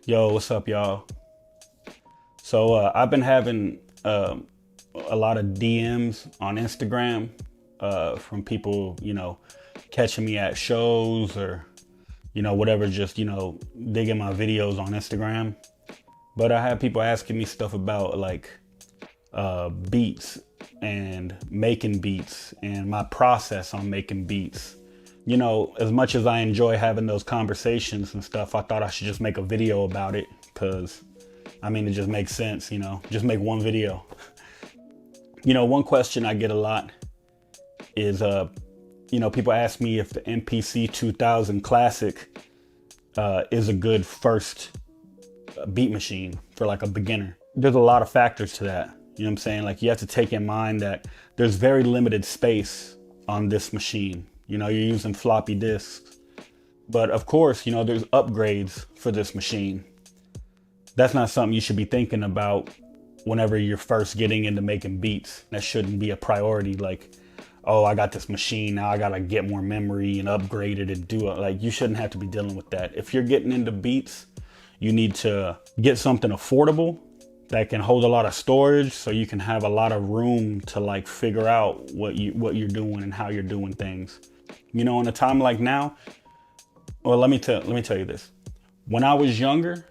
Yo, what's up, y'all? So I've been having a lot of DMs on Instagram from people, catching me at shows or, whatever, just, digging my videos on Instagram. But I have people asking me stuff about like beats and making beats and my process on making beats. As much as I enjoy having those conversations and stuff, I thought I should just make a video about it because, it just makes sense, just make one video. One question I get a lot is, people ask me if the MPC2000 Classic is a good first beat machine for like a beginner. There's a lot of factors to that. You know what I'm saying? Like you have to take in mind that there's very limited space on this machine. You're using floppy disks. But of course, there's upgrades for this machine. That's not something you should be thinking about whenever you're first getting into making beats. That shouldn't be a priority. Like, oh, I got this machine, now I gotta get more memory and upgrade it and do it. Like, you shouldn't have to be dealing with that. If you're getting into beats, you need to get something affordable that can hold a lot of storage so you can have a lot of room to like figure out what you're doing and how you're doing things. In a time like now, well, let me tell you this. When I was younger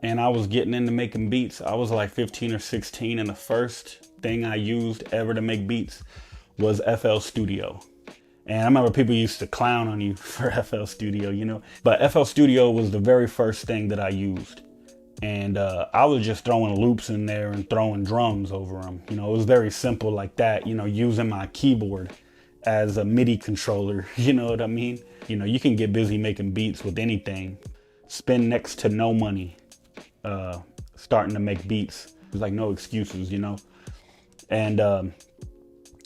and I was getting into making beats, I was like 15 or 16, and the first thing I used ever to make beats was FL Studio. And I remember people used to clown on you for FL Studio, but FL Studio was the very first thing that I used. And I was just throwing loops in there and throwing drums over them. It was very simple like that, using my keyboard as a MIDI controller. You know what I mean? You can get busy making beats with anything. Spend next to no money starting to make beats. There's like no excuses, And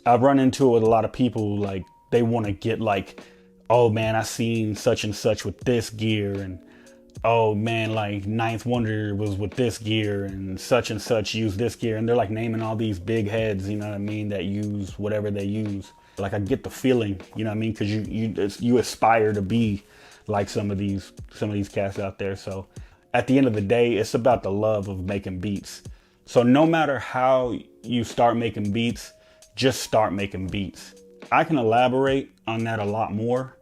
I've run into it with a lot of people, like they want to get like, oh man, I seen such and such with this gear, and oh man, like Ninth Wonder was with this gear and such used this gear, and they're like naming all these big heads, that use whatever they use. Like I get the feeling, because you aspire to be like some of these cats out there. So at the end of the day, it's about the love of making beats. So no matter how you start making beats, just start making beats. I can elaborate on that a lot more,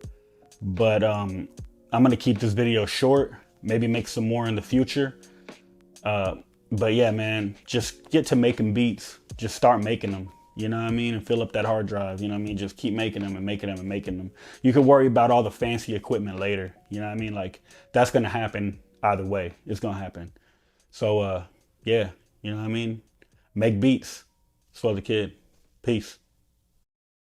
but I'm gonna keep this video short, maybe make some more in the future. But yeah, man, just get to making beats. Just start making them, and fill up that hard drive, just keep making them and making them and making them. You can worry about all the fancy equipment later, like that's gonna happen either way. It's gonna happen. So yeah, make beats. Swell the Kid. Peace.